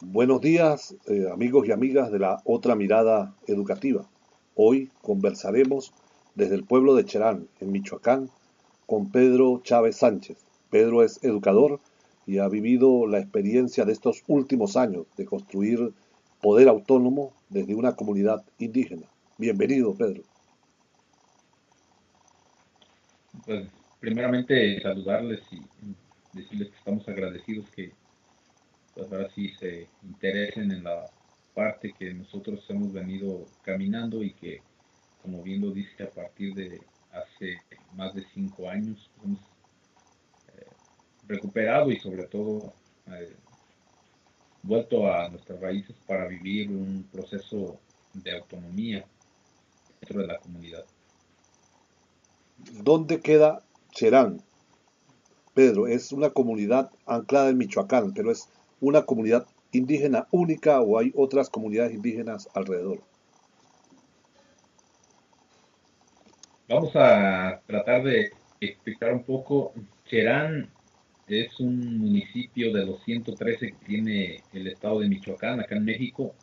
Buenos días, amigos y amigas de la Otra Mirada Educativa. Hoy conversaremos desde el pueblo de Cherán, en Michoacán, con Pedro Chávez Sánchez. Pedro es educador y ha vivido la experiencia de estos últimos años de construir poder autónomo desde una comunidad indígena. Bienvenido, Pedro. Pues primeramente saludarles y decirles que estamos agradecidos que pues ahora sí se interesen en la parte que nosotros hemos venido caminando y que, como bien lo dice, a partir de hace más de 5 años hemos recuperado y sobre todo eh, vuelto a nuestras raíces para vivir un proceso de autonomía dentro de la comunidad. ¿Dónde queda Cherán? Pedro, es una comunidad anclada en Michoacán, pero es una comunidad indígena única o hay otras comunidades indígenas alrededor. Vamos a tratar de explicar un poco. Cherán es un municipio de los 113 que tiene el estado de Michoacán, acá en México.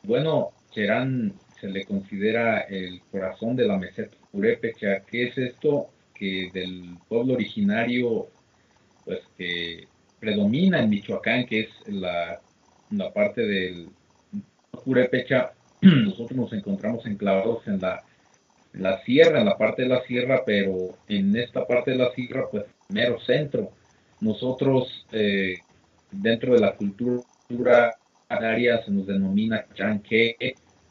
Bueno, Cherán se le considera el corazón de la meseta purépecha. ¿Qué es esto? Que del pueblo originario, pues que predomina en Michoacán, que es la parte del purépecha, nosotros nos encontramos enclavados en la sierra, en la parte de la sierra, pero en esta parte de la sierra, pues mero centro. Nosotros, dentro de la cultura área, se nos denomina Cheranque.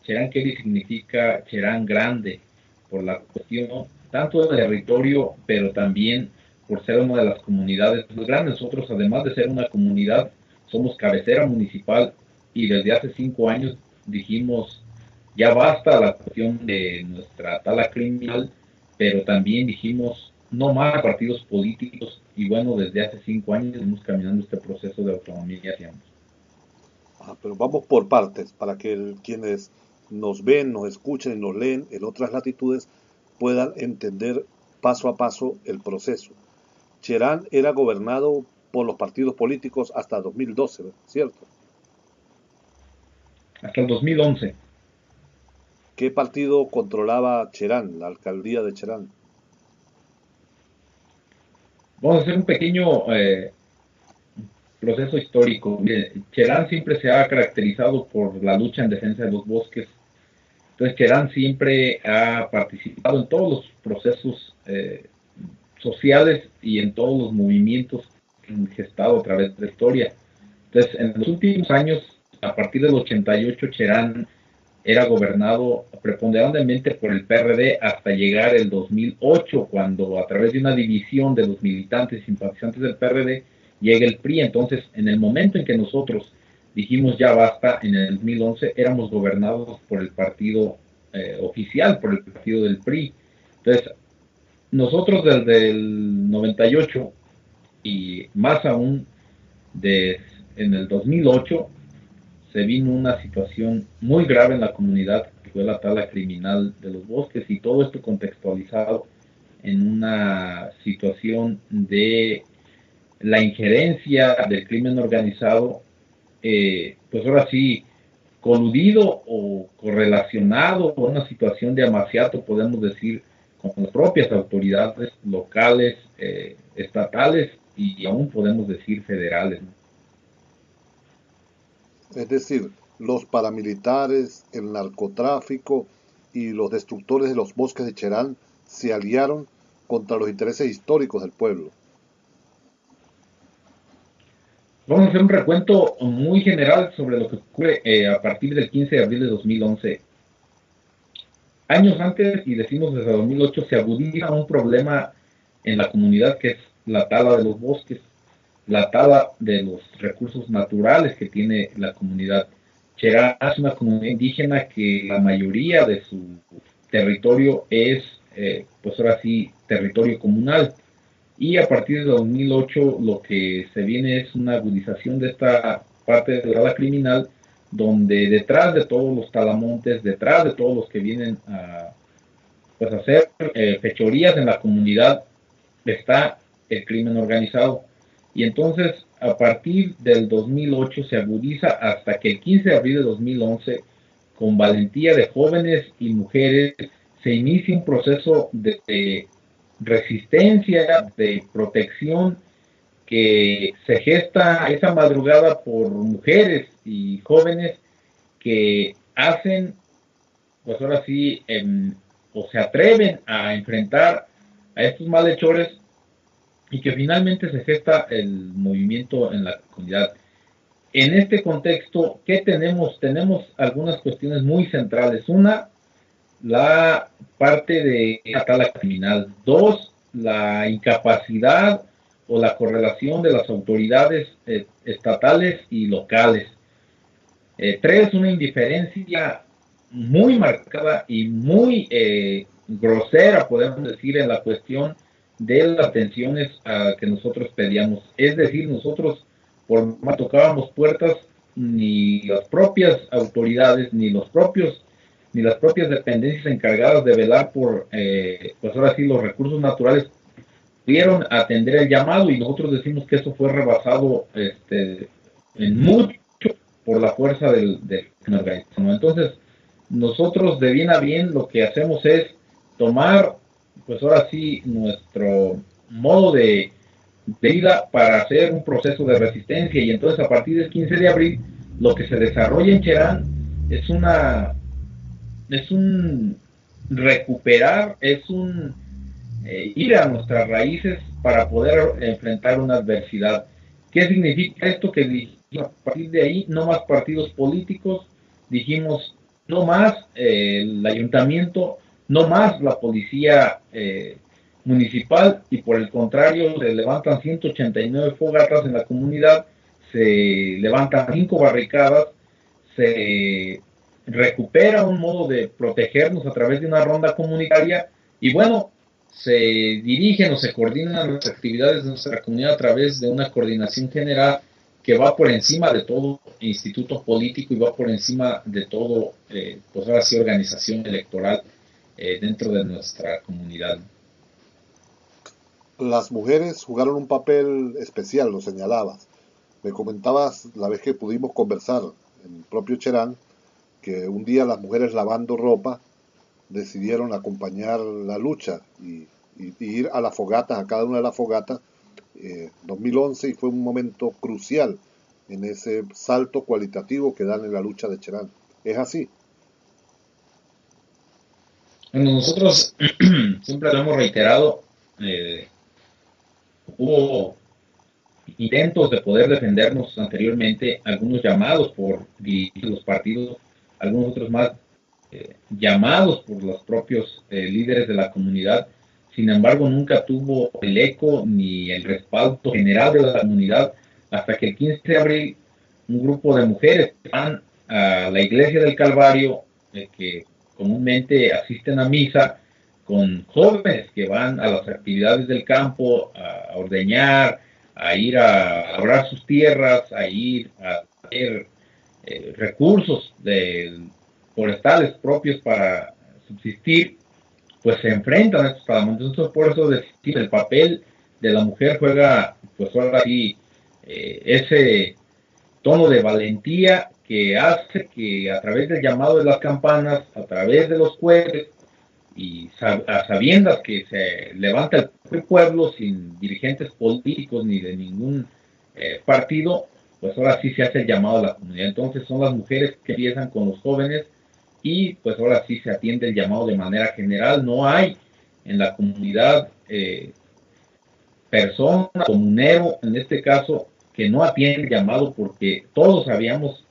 Cheranque significa Cherán grande, por la cuestión tanto del territorio, pero también por ser una de las comunidades más grandes. Nosotros, además de ser una comunidad, somos cabecera municipal y desde hace 5 años dijimos ya basta la cuestión de nuestra tala criminal, pero también dijimos no más partidos políticos y bueno, desde hace 5 años estamos caminando este proceso de autonomía hacia nosotros. Pero vamos por partes para que quienes nos ven, nos escuchen y nos leen en otras latitudes puedan entender paso a paso el proceso. Cherán era gobernado por los partidos políticos hasta 2012, ¿cierto? Hasta el 2011. ¿Qué partido controlaba Cherán, la alcaldía de Cherán? Vamos a hacer un pequeño proceso histórico. Mire, Cherán siempre se ha caracterizado por la lucha en defensa de los bosques. Entonces, Cherán siempre ha participado en todos los procesos sociales y en todos los movimientos que han gestado a través de la historia. Entonces, en los últimos años, a partir del 88, Cherán era gobernado preponderantemente por el PRD hasta llegar el 2008, cuando a través de una división de los militantes y simpatizantes del PRD llega el PRI. Entonces, en el momento en que nosotros dijimos ya basta, en el 2011 éramos gobernados por el partido oficial, por el partido del PRI. Entonces, nosotros desde el 98 y más aún en el 2008 se vino una situación muy grave en la comunidad, que fue la tala criminal de los bosques, y todo esto contextualizado en una situación de la injerencia del crimen organizado, pues ahora sí, coludido o correlacionado con una situación de amaciato, podemos decir, con las propias autoridades locales, estatales y aún podemos decir federales, ¿no? Es decir, los paramilitares, el narcotráfico y los destructores de los bosques de Cherán se aliaron contra los intereses históricos del pueblo. Vamos a hacer un recuento muy general sobre lo que ocurre a partir del 15 de abril de 2011. Años antes, y decimos desde 2008, se agudiza un problema en la comunidad que es la tala de los bosques, la tala de los recursos naturales que tiene la comunidad. Cherá es una comunidad indígena que la mayoría de su territorio es, pues ahora sí, territorio comunal. Y a partir de 2008 lo que se viene es una agudización de esta parte de la criminal, donde detrás de todos los talamontes, detrás de todos los que vienen a, pues, hacer fechorías en la comunidad, está el crimen organizado. Y entonces a partir del 2008 se agudiza hasta que el 15 de abril de 2011, con valentía de jóvenes y mujeres, se inicia un proceso de resistencia, de protección, que se gesta esa madrugada por mujeres y jóvenes que hacen, pues ahora sí, o se atreven a enfrentar a estos malhechores, y que finalmente se gesta el movimiento en la comunidad. En este contexto, ¿qué tenemos? Tenemos algunas cuestiones muy centrales. Una, la parte de la tala criminal. Dos, la incapacidad o la correlación de las autoridades estatales y locales. Tres, una indiferencia muy marcada y muy grosera, podemos decir, en la cuestión de las atenciones que nosotros pedíamos. Es decir, nosotros, por más tocábamos puertas, ni las propias autoridades, ni las propias dependencias encargadas de velar por, pues ahora sí, los recursos naturales, pudieron atender el llamado, y nosotros decimos que eso fue rebasado en mucho por la fuerza del organismo. Entonces, nosotros de bien a bien lo que hacemos es tomar, pues ahora sí, nuestro modo de vida para hacer un proceso de resistencia, y entonces a partir del 15 de abril lo que se desarrolla en Cherán es un recuperar, es un ir a nuestras raíces para poder enfrentar una adversidad. ¿Qué significa esto? Que a partir de ahí no más partidos políticos, dijimos no más el ayuntamiento, no más la policía municipal, y por el contrario se levantan 189 fogatas en la comunidad, se levantan 5 barricadas, se recupera un modo de protegernos a través de una ronda comunitaria, y bueno, se dirigen o se coordinan las actividades de nuestra comunidad a través de una coordinación general que va por encima de todo instituto político y va por encima de todo, pues ahora sí, organización electoral dentro de nuestra comunidad. Las mujeres jugaron un papel especial, lo señalabas. Me comentabas la vez que pudimos conversar en el propio Cherán, que un día las mujeres lavando ropa decidieron acompañar la lucha y ir a las fogatas, a cada una de las fogatas, 2011, y fue un momento crucial en ese salto cualitativo que dan en la lucha de Cherán. ¿Es así? Bueno, nosotros siempre lo hemos reiterado, hubo intentos de poder defendernos anteriormente, algunos llamados por los partidos, algunos otros más llamados por los propios líderes de la comunidad. Sin embargo, nunca tuvo el eco ni el respaldo general de la comunidad, hasta que el 15 de abril un grupo de mujeres van a la iglesia del Calvario, que comúnmente asisten a misa, con jóvenes que van a las actividades del campo, a ordeñar, a ir a labrar sus tierras, a ir a tener recursos forestales propios para subsistir, pues se enfrentan a estos parámetros. Entonces, por eso decir, el papel de la mujer juega, pues ahora sí, ese tono de valentía que hace que a través del llamado de las campanas, a través de los jueces, y a sabiendas que se levanta el pueblo sin dirigentes políticos ni de ningún partido, pues ahora sí se hace el llamado a la comunidad. Entonces son las mujeres que empiezan con los jóvenes, y pues ahora sí se atiende el llamado de manera general. No hay en la comunidad persona, comunero en este caso, que no atiende el llamado, porque todos sabíamos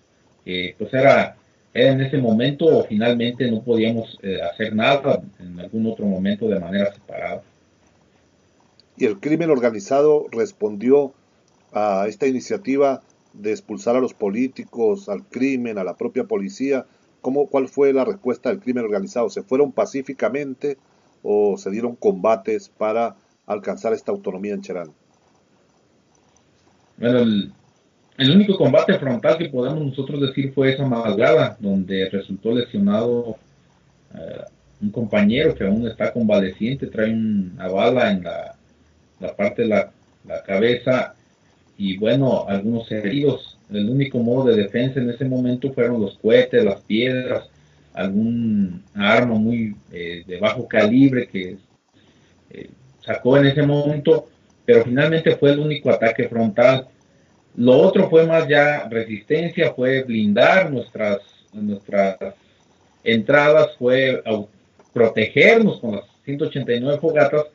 que pues era en ese momento, o finalmente no podíamos hacer nada en algún otro momento de manera separada. Y el crimen organizado respondió a esta iniciativa de expulsar a los políticos, al crimen, a la propia policía. ¿Cuál fue la respuesta del crimen organizado? ¿Se fueron pacíficamente o se dieron combates para alcanzar esta autonomía en Cherán? Bueno, el único combate frontal que podemos nosotros decir fue esa madrugada, donde resultó lesionado un compañero que aún está convaleciente, trae una bala en la parte de la cabeza, y bueno, algunos heridos. El único modo de defensa en ese momento fueron los cohetes, las piedras, algún arma muy de bajo calibre que sacó en ese momento, pero finalmente fue el único ataque frontal. Lo otro fue más ya resistencia, fue blindar nuestras entradas, fue protegernos con las 189 fogatas,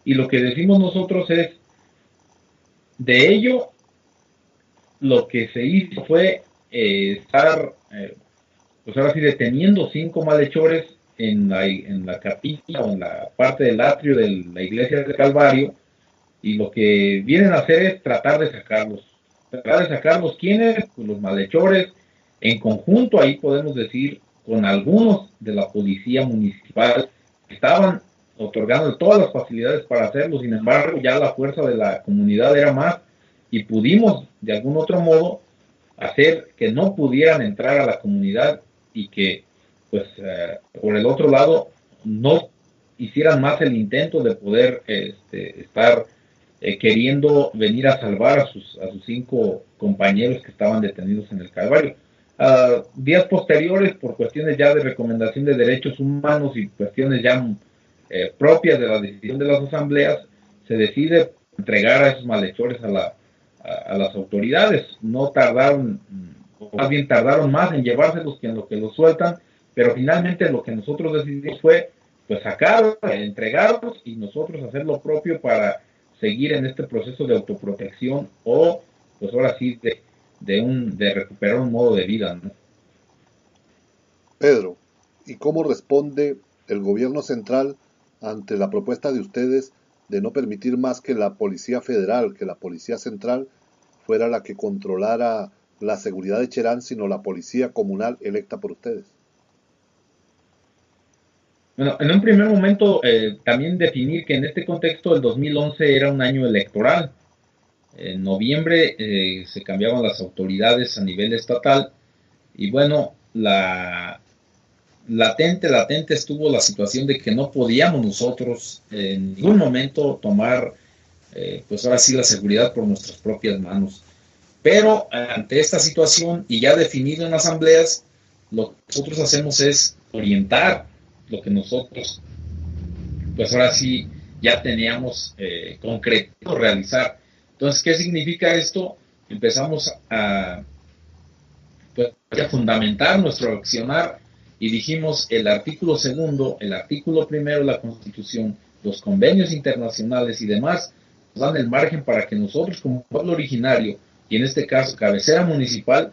y lo que decimos nosotros es, de ello, lo que se hizo fue estar, pues ahora sí, deteniendo 5 malhechores en la capilla o en la parte del atrio de la iglesia del Calvario, y lo que vienen a hacer es tratar de sacarlos. Tratar de sacarlos, ¿quiénes? Pues los malhechores, en conjunto, ahí podemos decir, con algunos de la policía municipal, que estaban otorgando todas las facilidades para hacerlo. Sin embargo, ya la fuerza de la comunidad era más, y pudimos, de algún otro modo, hacer que no pudieran entrar a la comunidad, y que, pues, por el otro lado, no hicieran más el intento de poder estar queriendo venir a salvar a sus 5 compañeros que estaban detenidos en el Calvario. Días posteriores, por cuestiones ya de recomendación de derechos humanos y cuestiones ya propias de la decisión de las asambleas, se decide entregar a esos malhechores a las autoridades. No tardaron, o más bien tardaron más en llevárselos que en lo que los sueltan, pero finalmente lo que nosotros decidimos fue pues sacarlos, entregarlos, y nosotros hacer lo propio para seguir en este proceso de autoprotección, o pues ahora sí de recuperar un modo de vida, ¿no? Pedro, ¿y cómo responde el gobierno central ante la propuesta de ustedes de no permitir más que la Policía Federal, que la Policía Central fuera la que controlara la seguridad de Cherán, sino la Policía Comunal electa por ustedes? Bueno, en un primer momento también definir que en este contexto el 2011 era un año electoral. En noviembre se cambiaban las autoridades a nivel estatal, y bueno, latente estuvo la situación de que no podíamos nosotros en ningún momento tomar, pues ahora sí, la seguridad por nuestras propias manos. Pero ante esta situación, y ya definido en asambleas, lo que nosotros hacemos es orientar lo que nosotros, pues ahora sí, ya teníamos concreto realizar. Entonces, ¿qué significa esto? Empezamos pues, a fundamentar nuestro accionar, y dijimos: el artículo segundo, el artículo primero de la Constitución, los convenios internacionales y demás nos dan el margen para que nosotros, como pueblo originario, y en este caso cabecera municipal,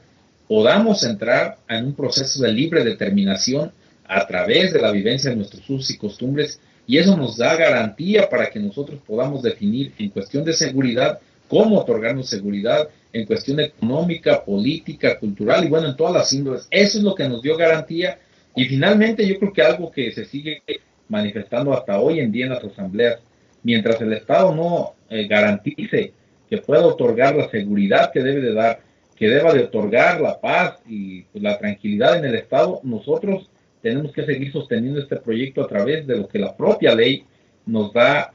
podamos entrar en un proceso de libre determinación a través de la vivencia de nuestros usos y costumbres, y eso nos da garantía para que nosotros podamos definir en cuestión de seguridad cómo otorgarnos seguridad, en cuestión económica, política, cultural, y bueno, en todas las índoles. Eso es lo que nos dio garantía, y finalmente yo creo que algo que se sigue manifestando hasta hoy en día en las asambleas: mientras el Estado no garantice que pueda otorgar la seguridad que debe de dar, que deba de otorgar la paz y pues, la tranquilidad en el Estado, nosotros tenemos que seguir sosteniendo este proyecto a través de lo que la propia ley nos da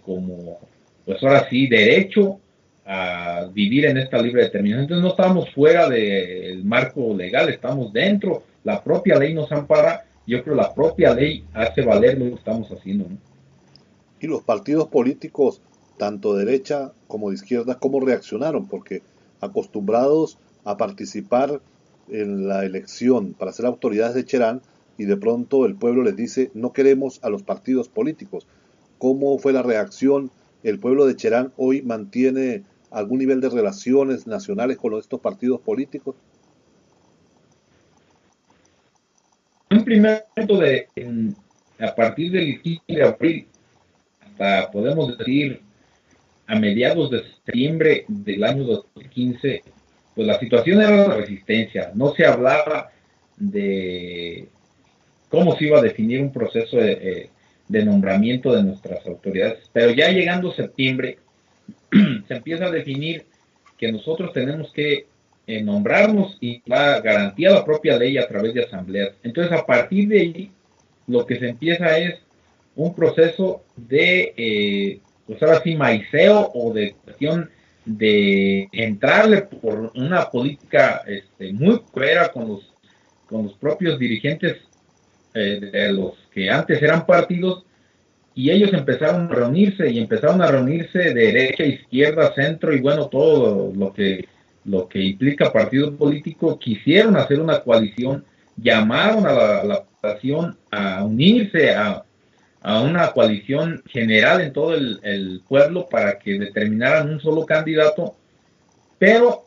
como, pues ahora sí, derecho a vivir en esta libre determinación. Entonces no estamos fuera del marco legal, estamos dentro. La propia ley nos ampara. Yo creo que la propia ley hace valer lo que estamos haciendo, ¿no? Y los partidos políticos, tanto de derecha como de izquierda, ¿cómo reaccionaron? Porque acostumbrados a participar en la elección para ser autoridades de Cherán, y de pronto el pueblo les dice: no queremos a los partidos políticos. ¿Cómo fue la reacción? ¿El pueblo de Cherán hoy mantiene algún nivel de relaciones nacionales con estos partidos políticos? Un primer momento a partir del 15 de abril hasta, podemos decir, a mediados de septiembre del año 2015, pues la situación era la resistencia. No se hablaba de cómo se iba a definir un proceso de nombramiento de nuestras autoridades. Pero ya llegando septiembre, se empieza a definir que nosotros tenemos que nombrarnos, y la garantía la propia ley a través de asambleas. Entonces, a partir de ahí, lo que se empieza es un proceso de, pues ahora sí, maiceo, o de cuestión de entrarle por una política muy cruera con los propios dirigentes de los que antes eran partidos, y ellos empezaron a reunirse y empezaron a reunirse de derecha, izquierda, centro y bueno, todo lo que implica partido político. Quisieron hacer una coalición, llamaron a la población a unirse a una coalición general en todo el pueblo para que determinaran un solo candidato, pero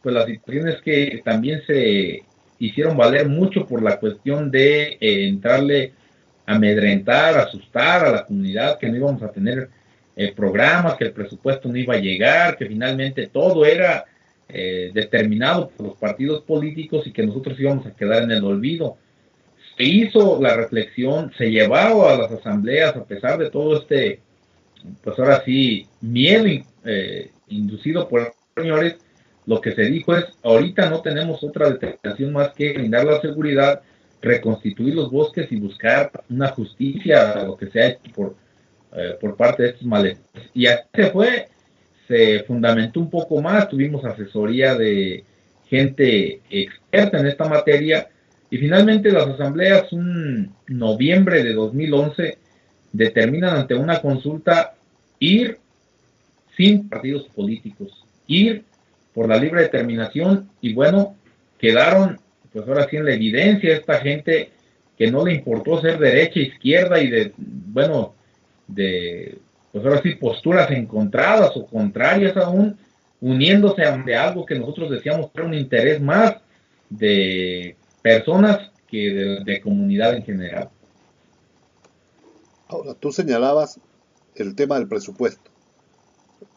pues la situación es que también se hicieron valer mucho por la cuestión de entrarle a amedrentar, asustar a la comunidad, que no íbamos a tener programas, que el presupuesto no iba a llegar, que finalmente todo era determinado por los partidos políticos y que nosotros íbamos a quedar en el olvido. Se hizo la reflexión, se llevaba a las asambleas a pesar de todo pues ahora sí, miedo inducido por señores. Lo que se dijo es, ahorita no tenemos otra determinación más que brindar la seguridad, reconstituir los bosques y buscar una justicia a lo que se ha hecho por parte de estos malhechores. Y así se fundamentó un poco más, tuvimos asesoría de gente experta en esta materia, y finalmente las asambleas, un noviembre de 2011, determinan ante una consulta ir sin partidos políticos, ir por la libre determinación, y bueno, quedaron pues ahora sí en la evidencia esta gente que no le importó ser derecha, izquierda y bueno, pues ahora sí posturas encontradas o contrarias aún, uniéndose ante algo que nosotros decíamos que era un interés más de personas que de comunidad en general. Ahora, tú señalabas el tema del presupuesto.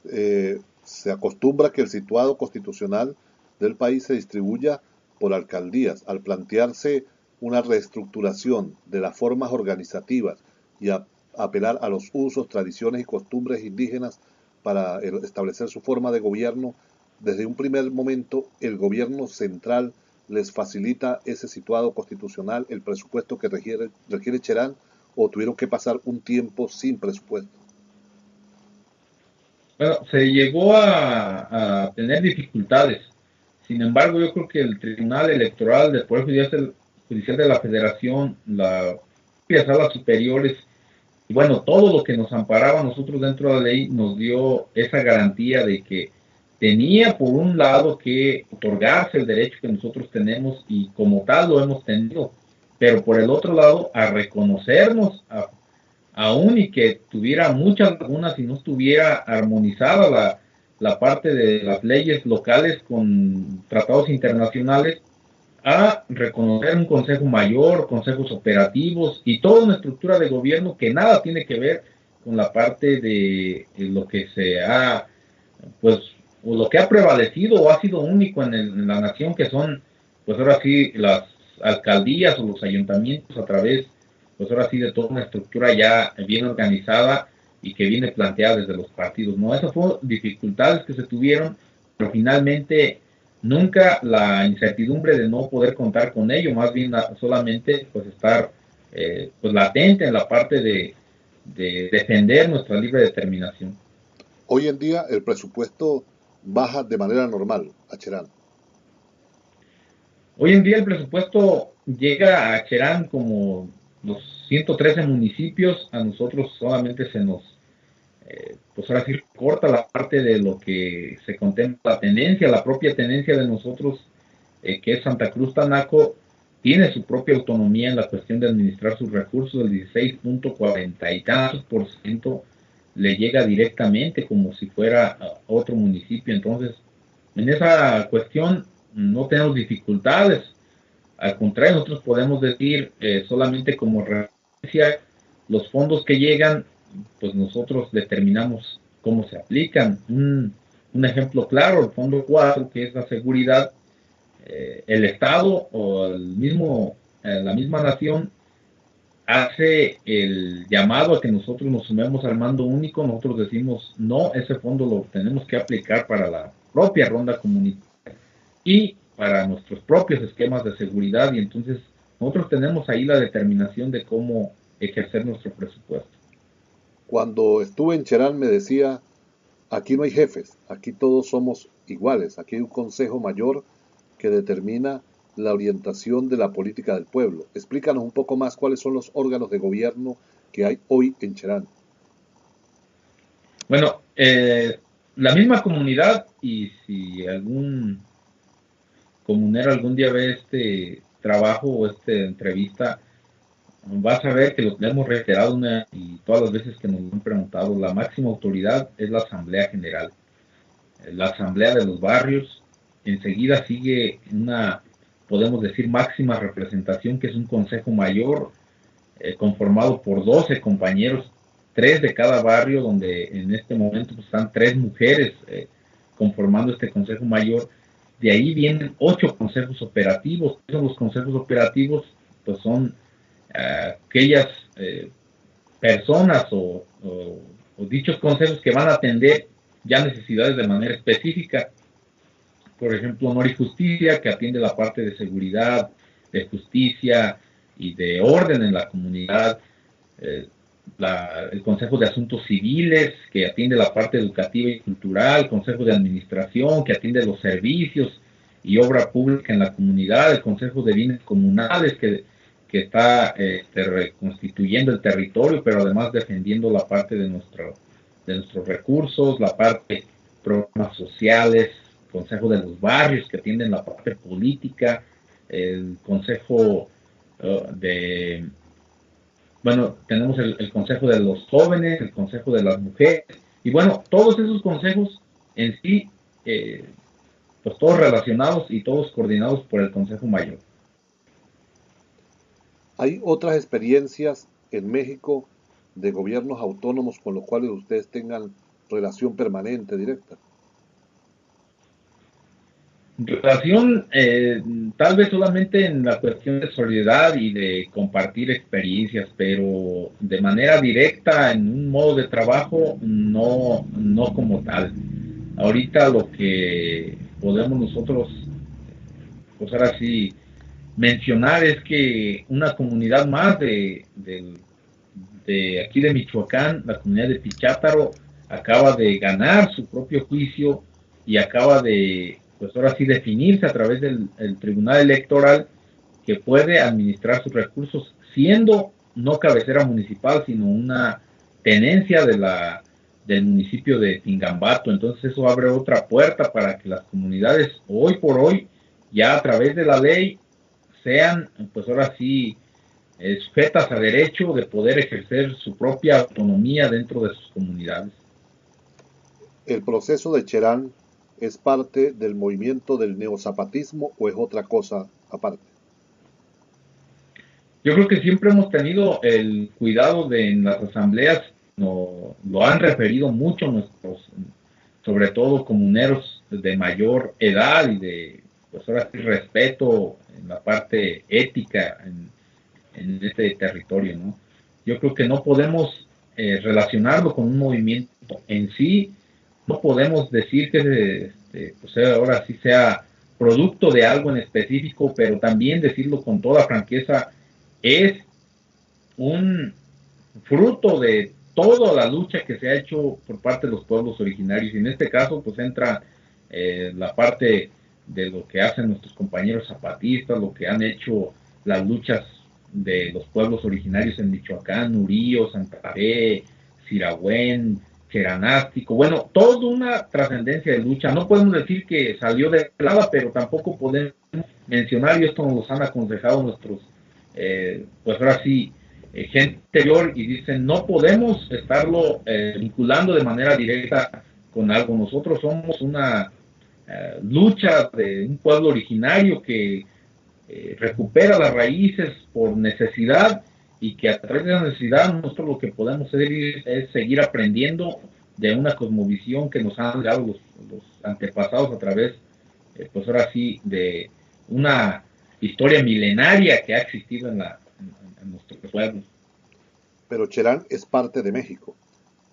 Se acostumbra que el situado constitucional del país se distribuya por alcaldías. Al plantearse una reestructuración de las formas organizativas y apelar a los usos, tradiciones y costumbres indígenas para establecer su forma de gobierno, desde un primer momento el gobierno central les facilita ese situado constitucional, el presupuesto que requiere Cherán, o tuvieron que pasar un tiempo sin presupuesto. Bueno, se llegó a tener dificultades. Sin embargo, yo creo que el Tribunal Electoral del Poder Judicial de la Federación, las salas superiores, y bueno, todo lo que nos amparaba a nosotros dentro de la ley nos dio esa garantía de que tenía por un lado que otorgarse el derecho que nosotros tenemos y como tal lo hemos tenido, pero por el otro lado a reconocernos aún y que tuviera muchas lagunas y no estuviera armonizada la parte de las leyes locales con tratados internacionales, a reconocer un consejo mayor, consejos operativos y toda una estructura de gobierno que nada tiene que ver con la parte de lo que se ha, pues, o lo que ha prevalecido o ha sido único en la nación, que son, pues ahora sí, las alcaldías o los ayuntamientos a través, pues ahora sí, de toda una estructura ya bien organizada y que viene planteada desde los partidos, ¿no? Esas fueron dificultades que se tuvieron, pero finalmente nunca la incertidumbre de no poder contar con ello, más bien solamente pues estar pues latente en la parte de defender nuestra libre determinación. Hoy en día el presupuesto baja de manera normal a Cherán. Hoy en día el presupuesto llega a Cherán como los 113 municipios, a nosotros solamente se nos, pues ahora sí corta la parte de lo que se contempla la tenencia, la propia tenencia de nosotros, que es Santa Cruz Tanaco, tiene su propia autonomía en la cuestión de administrar sus recursos, el 16.40 y tantos por ciento le llega directamente como si fuera otro municipio. Entonces, en esa cuestión no tenemos dificultades. Al contrario, nosotros podemos decir solamente como referencia los fondos que llegan, pues nosotros determinamos cómo se aplican. Un ejemplo claro, el fondo 4, que es la seguridad, el Estado o la misma nación hace el llamado a que nosotros nos sumemos al mando único. Nosotros decimos, no, ese fondo lo tenemos que aplicar para la propia ronda comunitaria y para nuestros propios esquemas de seguridad, y entonces nosotros tenemos ahí la determinación de cómo ejercer nuestro presupuesto. Cuando estuve en Cherán me decía Aquí no hay jefes, aquí todos somos iguales, aquí hay un consejo mayor que determina la orientación de la política del pueblo. Explícanos un poco más cuáles son los órganos de gobierno que hay hoy en Cherán. Bueno, la misma comunidad, y si algún comunero algún día ve este trabajo o esta entrevista, vas a ver que lo que hemos reiterado y todas las veces que nos han preguntado, la máxima autoridad es la Asamblea General, la Asamblea de los Barrios. Enseguida sigue una, podemos decir, máxima representación, que es un Consejo Mayor conformado por 12 compañeros, 3 de cada barrio, donde en este momento pues, están 3 mujeres conformando este Consejo Mayor. De ahí vienen 8 consejos operativos. Esos los consejos operativos pues son aquellas personas o dichos consejos que van a atender ya necesidades de manera específica. Por ejemplo, Honor y Justicia, que atiende la parte de seguridad, de justicia y de orden en la comunidad. Eh, el Consejo de Asuntos Civiles, que atiende la parte educativa y cultural. El Consejo de Administración, que atiende los servicios y obra pública en la comunidad. El Consejo de Bienes Comunales, que está reconstituyendo el territorio, pero además defendiendo la parte de nuestros recursos, la parte de programas sociales. Consejo de los Barrios, que atienden la parte política. El Consejo bueno, tenemos el Consejo de los Jóvenes, el Consejo de las Mujeres, y bueno, todos esos consejos en sí, pues todos relacionados y todos coordinados por el Consejo Mayor. ¿Hay otras experiencias en México de gobiernos autónomos con los cuales ustedes tengan relación permanente, directa? Relación, tal vez solamente en la cuestión de solidaridad y de compartir experiencias, pero de manera directa en un modo de trabajo, no como tal. Ahorita lo que podemos nosotros, pues ahora sí, mencionar es que una comunidad más de aquí de Michoacán, la comunidad de Pichátaro, acaba de ganar su propio juicio y acaba de, pues ahora sí, definirse a través del Tribunal Electoral, que puede administrar sus recursos siendo no cabecera municipal, sino una tenencia del municipio de Tingambato. Entonces eso abre otra puerta para que las comunidades hoy por hoy, ya a través de la ley, sean, pues ahora sí, sujetas a derecho de poder ejercer su propia autonomía dentro de sus comunidades. ¿El proceso de Cherán es parte del movimiento del neozapatismo o es otra cosa aparte? Yo creo que siempre hemos tenido el cuidado de en las asambleas, lo han referido mucho nuestros, sobre todo comuneros de mayor edad y de, pues ahora sí, respeto en la parte ética en este territorio, ¿no? Yo creo que no podemos relacionarlo con un movimiento en sí, no podemos decir que pues ahora sí sea producto de algo en específico, pero también decirlo con toda franqueza, es un fruto de toda la lucha que se ha hecho por parte de los pueblos originarios. Y en este caso, pues entra la parte de lo que hacen nuestros compañeros zapatistas, lo que han hecho las luchas de los pueblos originarios en Michoacán, Urío, Santa Fe, Sirahuén, Cheranástico. Bueno, toda una trascendencia de lucha. No podemos decir que salió de lado, pero tampoco podemos mencionar, y esto nos lo han aconsejado nuestros, pues ahora sí, gente anterior, y dicen, no podemos estarlo vinculando de manera directa con algo. Nosotros somos una lucha de un pueblo originario que recupera las raíces por necesidad, y que a través de la necesidad nosotros lo que podemos hacer es seguir aprendiendo de una cosmovisión que nos han dado los antepasados a través, pues ahora sí, de una historia milenaria que ha existido en nuestro pueblo. Pero Cherán es parte de México.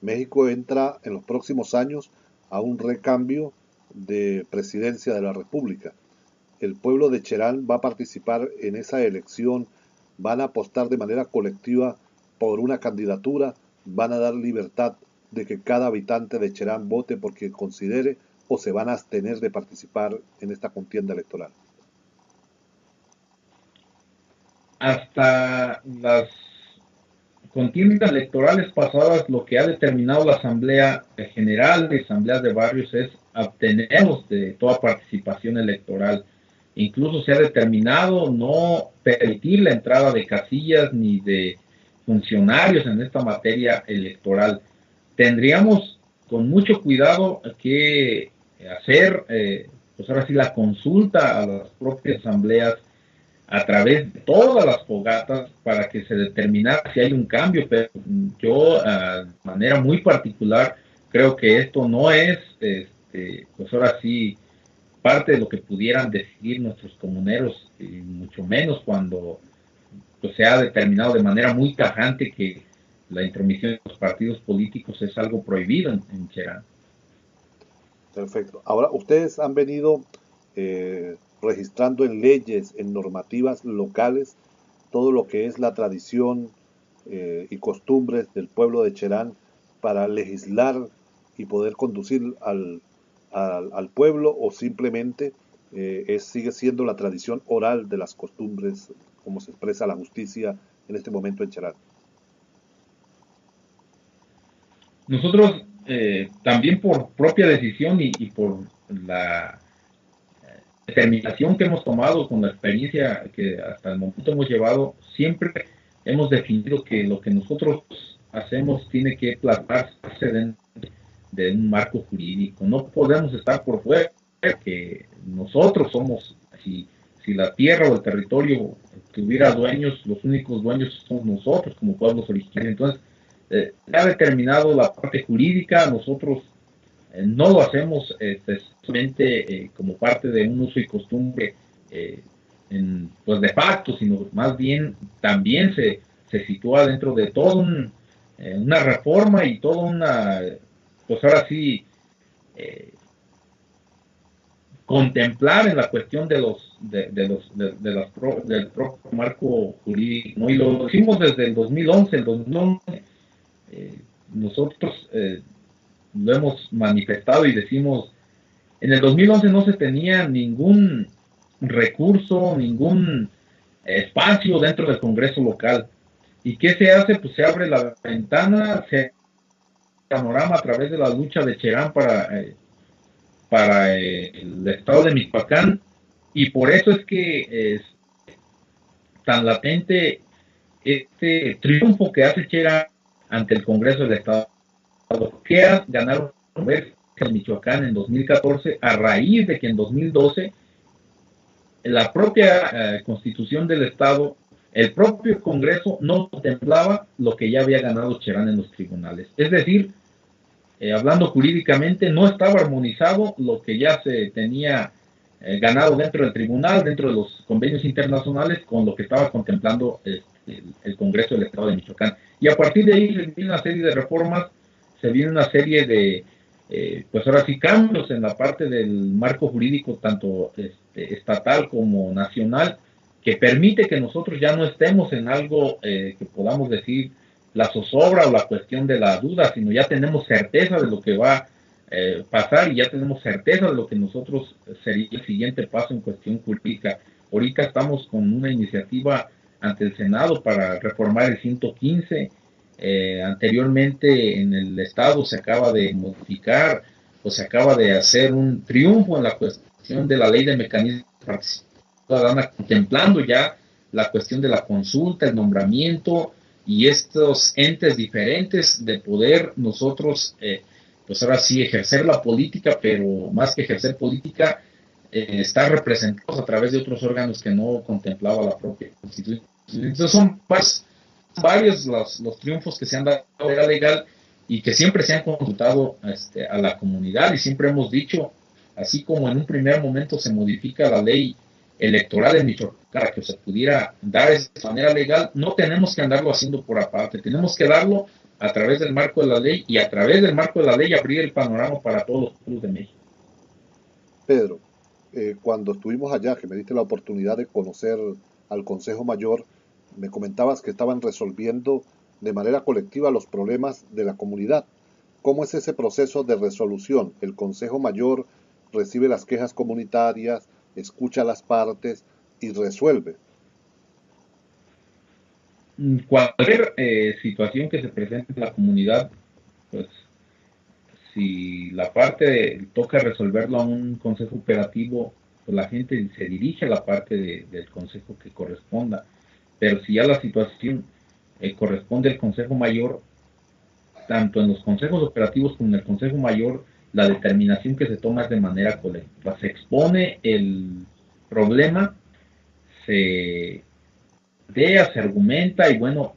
México entra en los próximos años a un recambio de presidencia de la República. El pueblo de Cherán va a participar en esa elección, van a apostar de manera colectiva por una candidatura, van a dar libertad de que cada habitante de Cherán vote porque considere o se van a abstener de participar en esta contienda electoral? Hasta las contiendas electorales pasadas, lo que ha determinado la Asamblea General de Asambleas de Barrios es abstenernos de toda participación electoral. Incluso se ha determinado no permitir la entrada de casillas ni de funcionarios en esta materia electoral. Tendríamos con mucho cuidado que hacer, pues ahora sí, la consulta a las propias asambleas a través de todas las fogatas para que se determinara si hay un cambio, pero yo de manera muy particular creo que esto no es, pues ahora sí, parte de lo que pudieran decidir nuestros comuneros, y mucho menos cuando pues, se ha determinado de manera muy tajante que la intromisión de los partidos políticos es algo prohibido en Cherán. Perfecto. Ahora, ustedes han venido registrando en leyes, en normativas locales, todo lo que es la tradición y costumbres del pueblo de Cherán para legislar y poder conducir al pueblo, o simplemente sigue siendo la tradición oral de las costumbres, como se expresa la justicia en este momento en Cherán. Nosotros también por propia decisión y por la determinación que hemos tomado con la experiencia que hasta el momento hemos llevado, siempre hemos definido que lo que nosotros hacemos tiene que plasmarse dentro de un marco jurídico. No podemos estar por fuera, que nosotros somos, si la tierra o el territorio tuviera dueños, los únicos dueños somos nosotros como pueblos originarios. Entonces, ha determinado la parte jurídica, nosotros no lo hacemos solamente como parte de un uso y costumbre pues de facto, sino más bien también se sitúa dentro de toda una reforma y toda una, pues ahora sí, contemplar en la cuestión del propio marco jurídico, ¿no? Y lo hicimos desde el 2011. El 2011 nosotros lo hemos manifestado y decimos, en el 2011 no se tenía ningún recurso, ningún espacio dentro del Congreso local. ¿Y qué se hace? Pues se abre la ventana, se panorama a través de la lucha de Cherán para el estado de Michoacán, y por eso es que es tan latente este triunfo que hace Cherán ante el Congreso del Estado, que ganaron en Michoacán en 2014 a raíz de que en 2012 la propia constitución del Estado, el propio Congreso no contemplaba lo que ya había ganado Cherán en los tribunales. Es decir, hablando jurídicamente, no estaba armonizado lo que ya se tenía ganado dentro del tribunal, dentro de los convenios internacionales, con lo que estaba contemplando el Congreso del Estado de Michoacán. Y a partir de ahí se viene una serie de reformas, se viene una serie de, pues ahora sí, cambios en la parte del marco jurídico, tanto estatal como nacional, que permite que nosotros ya no estemos en algo que podamos decir la zozobra o la cuestión de la duda, sino ya tenemos certeza de lo que va a pasar y ya tenemos certeza de lo que nosotros sería el siguiente paso en cuestión jurídica. Ahorita estamos con una iniciativa ante el Senado para reformar el 115. Anteriormente en el Estado se acaba de modificar o se acaba de hacer un triunfo en la cuestión de la ley de mecanismos de participación ciudadana, contemplando ya la cuestión de la consulta, el nombramiento y estos entes diferentes de poder nosotros, pues ahora sí, ejercer la política, pero más que ejercer política, estar representados a través de otros órganos que no contemplaba la propia Constitución. Entonces son varios los triunfos que se han dado de manera legal y que siempre se han consultado a la comunidad, y siempre hemos dicho, así como en un primer momento se modifica la ley electoral en Michoacán para que se pudiera dar de manera legal, no tenemos que andarlo haciendo por aparte, tenemos que darlo a través del marco de la ley, y a través del marco de la ley abrir el panorama para todos los pueblos de México. Pedro, cuando estuvimos allá, que me diste la oportunidad de conocer al Consejo Mayor, me comentabas que estaban resolviendo de manera colectiva los problemas de la comunidad. ¿Cómo es ese proceso de resolución? El Consejo Mayor recibe las quejas comunitarias, escucha a las partes y resuelve. Cualquier situación que se presente en la comunidad, pues si la parte toca resolverlo a un consejo operativo, pues la gente se dirige a la parte del consejo que corresponda. Pero si ya la situación corresponde al consejo mayor, tanto en los consejos operativos como en el consejo mayor, la determinación que se toma es de manera colectiva. Se expone el problema, se idea, se argumenta y bueno,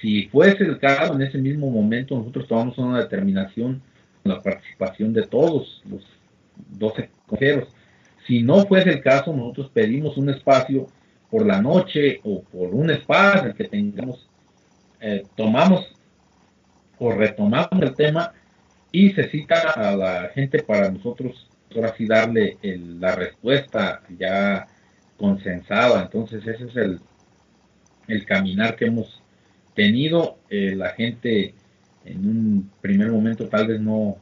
si fuese el caso, en ese mismo momento nosotros tomamos una determinación con la participación de todos los 12 consejeros. Si no fuese el caso, nosotros pedimos un espacio por la noche o por un espacio el que tengamos, tomamos o retomamos el tema y se cita a la gente para nosotros ahora sí darle la respuesta ya consensada. Entonces ese es el caminar que hemos tenido. La gente en un primer momento tal vez no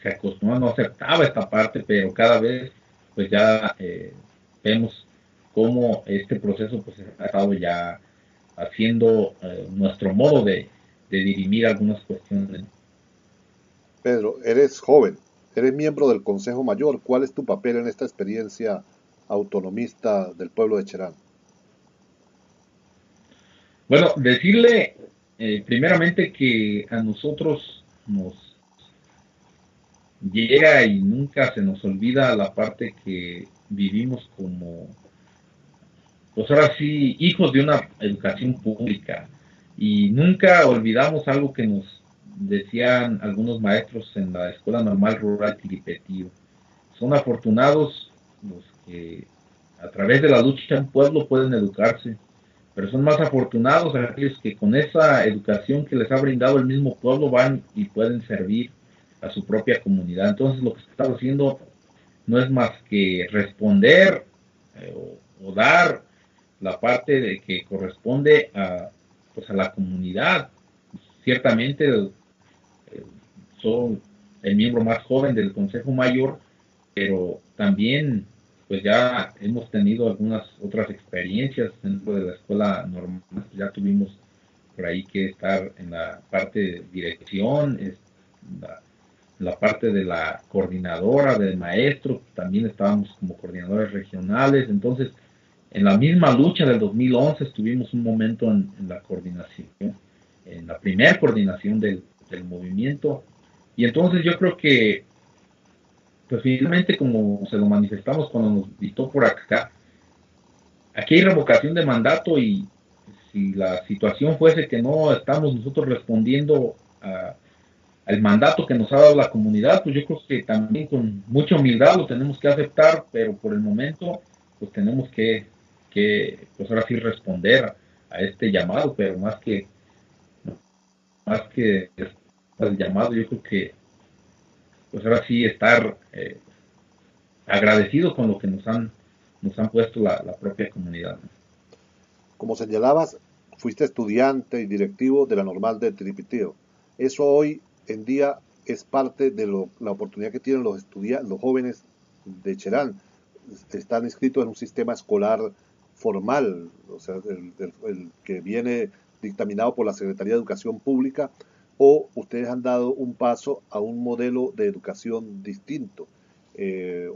se acostumbraba, no aceptaba esta parte, pero cada vez pues ya vemos cómo este proceso pues ha estado ya haciendo nuestro modo de dirimir algunas cuestiones. Pedro, eres joven, eres miembro del Consejo Mayor. ¿Cuál es tu papel en esta experiencia autonomista del pueblo de Cherán? Bueno, decirle primeramente que a nosotros nos llega y nunca se nos olvida la parte que vivimos como, pues ahora sí, hijos de una educación pública. Y nunca olvidamos algo que nos decían algunos maestros en la Escuela Normal Rural Tiripetío. Son afortunados los que a través de la lucha en pueblo pueden educarse, pero son más afortunados aquellos que con esa educación que les ha brindado el mismo pueblo van y pueden servir a su propia comunidad. Entonces lo que estamos haciendo no es más que responder o dar la parte de que corresponde a, pues a la comunidad. Ciertamente soy el miembro más joven del Consejo Mayor, pero también pues ya hemos tenido algunas otras experiencias dentro de la escuela normal. Ya tuvimos por ahí que estar en la parte de dirección, la parte de la coordinadora, del maestro, también estábamos como coordinadores regionales. Entonces en la misma lucha del 2011 estuvimos un momento en la coordinación, en la primera coordinación del movimiento. Y entonces yo creo que, pues finalmente como se lo manifestamos cuando nos invitó por acá, aquí hay revocación de mandato y si la situación fuese que no estamos nosotros respondiendo al mandato que nos ha dado la comunidad, pues yo creo que también con mucha humildad lo tenemos que aceptar, pero por el momento pues tenemos que pues ahora sí responder a este llamado, pero más que el llamado, yo creo que pues ahora sí estar agradecidos con lo que nos han puesto la propia comunidad. Como señalabas, fuiste estudiante y directivo de la Normal de Tiripiteo. Eso hoy en día es parte de la oportunidad que tienen los jóvenes de Cherán. Están inscritos en un sistema escolar formal, o sea, el que viene dictaminado por la Secretaría de Educación Pública, o ustedes han dado un paso a un modelo de educación distinto.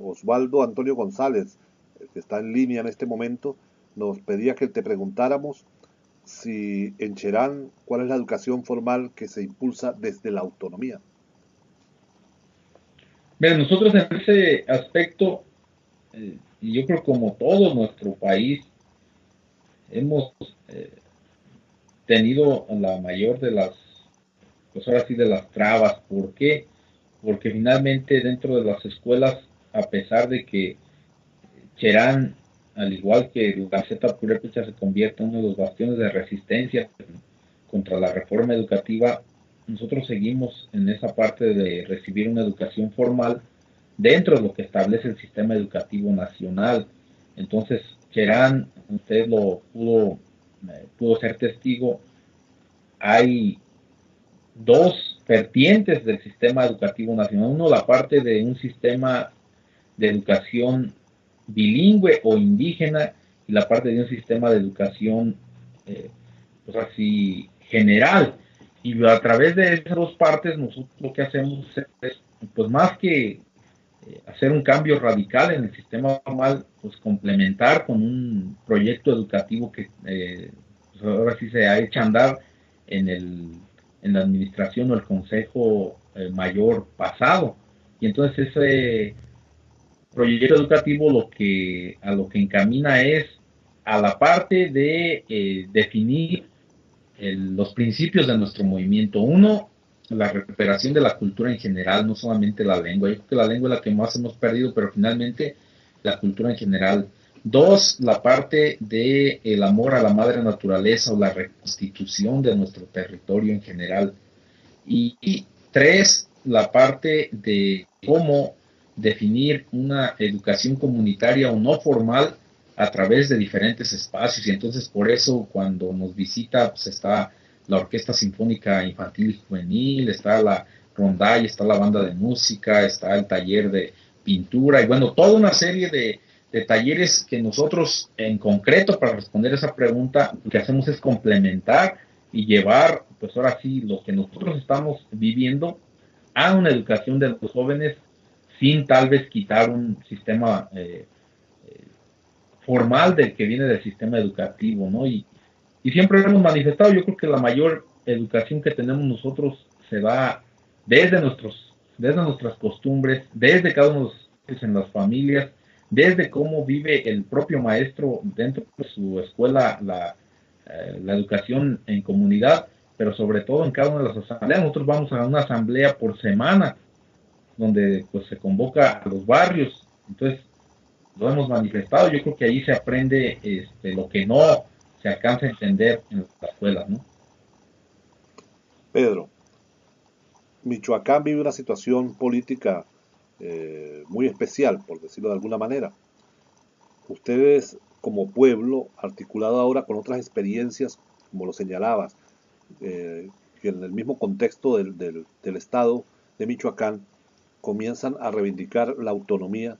Osvaldo Antonio González, que está en línea en este momento, nos pedía que te preguntáramos si en Cherán, ¿cuál es la educación formal que se impulsa desde la autonomía? Bien, nosotros en ese aspecto, y yo creo como todo nuestro país, hemos eh, tenido la mayor de las, pues ahora sí, de las trabas. ¿Por qué? Porque finalmente dentro de las escuelas, a pesar de que Cherán, al igual que la Zeta Purépecha, se convierte en uno de los bastiones de resistencia contra la reforma educativa, nosotros seguimos en esa parte de recibir una educación formal dentro de lo que establece el sistema educativo nacional. Entonces, Cherán, usted lo pudo ser testigo, hay dos vertientes del sistema educativo nacional. Uno, la parte de un sistema de educación bilingüe o indígena, y la parte de un sistema de educación pues así general. Y a través de esas dos partes nosotros lo que hacemos es, pues más que hacer un cambio radical en el sistema formal, pues complementar con un proyecto educativo que pues ahora sí se ha hecho andar en, en la administración o el consejo mayor pasado. Y entonces ese proyecto educativo a lo que encamina es a la parte de definir los principios de nuestro movimiento. Uno, la recuperación de la cultura en general, no solamente la lengua. Yo creo que la lengua es la que más hemos perdido, pero finalmente la cultura en general. Dos, la parte de el amor a la madre naturaleza o la reconstitución de nuestro territorio en general. Y tres, la parte de cómo definir una educación comunitaria o no formal a través de diferentes espacios. Y entonces por eso cuando nos visita pues está la Orquesta Sinfónica Infantil y Juvenil, está la rondalla, está la banda de música, está el taller de pintura y bueno, toda una serie de talleres que nosotros en concreto para responder esa pregunta lo que hacemos es complementar y llevar pues ahora sí lo que nosotros estamos viviendo a una educación de los jóvenes sin tal vez quitar un sistema formal del que viene del sistema educativo, ¿no? Y siempre hemos manifestado, yo creo que la mayor educación que tenemos nosotros se da desde nuestras costumbres, desde cada uno de los en las familias, desde cómo vive el propio maestro dentro de su escuela la educación en comunidad, pero sobre todo en cada una de las asambleas. Nosotros vamos a una asamblea por semana, donde pues se convoca a los barrios, entonces lo hemos manifestado, yo creo que ahí se aprende lo que no se alcanza a entender en las escuelas, ¿no? Pedro, Michoacán vive una situación política muy especial, por decirlo de alguna manera. Ustedes, como pueblo, articulado ahora con otras experiencias, como lo señalabas, que en el mismo contexto del Estado de Michoacán, comienzan a reivindicar la autonomía,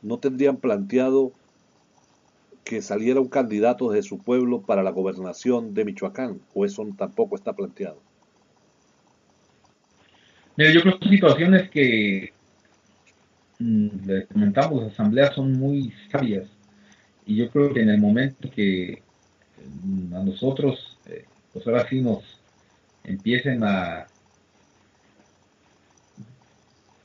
¿no tendrían planteado que saliera un candidato de su pueblo para la gobernación de Michoacán? ¿O eso tampoco está planteado? Mira, yo creo que son situaciones que les comentamos, las asambleas son muy sabias y yo creo que en el momento que a nosotros, pues ahora sí nos empiecen a,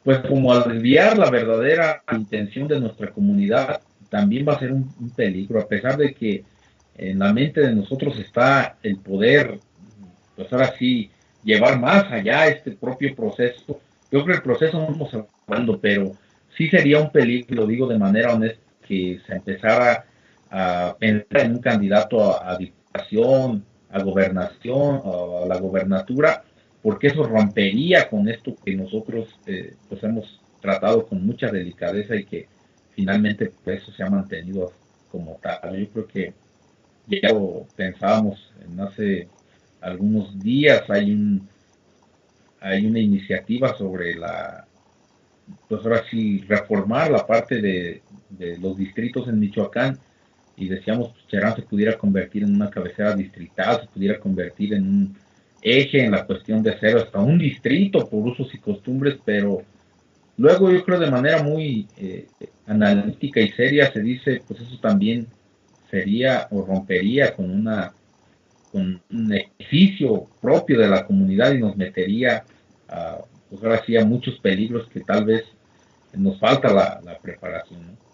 pues como a desviar la verdadera intención de nuestra comunidad, también va a ser un peligro, a pesar de que en la mente de nosotros está el poder, pues ahora sí, llevar más allá este propio proceso. Yo creo que el proceso no estamos hablando, pero sí sería un peligro, lo digo de manera honesta, que se empezara a pensar en un candidato a diputación, a gobernación, a la gobernatura, porque eso rompería con esto que nosotros pues hemos tratado con mucha delicadeza y que finalmente pues, eso se ha mantenido como tal. Yo creo que ya lo pensábamos en hace algunos días, hay una iniciativa sobre pues ahora sí, reformar la parte de los distritos en Michoacán y decíamos que Cherán se pudiera convertir en una cabecera distrital, se pudiera convertir en un eje en la cuestión de hacer hasta un distrito por usos y costumbres, pero luego yo creo de manera muy analítica y seria se dice, pues eso también sería o rompería con un edificio propio de la comunidad y nos metería pues ahora sí a muchos peligros que tal vez nos falta la preparación, ¿no?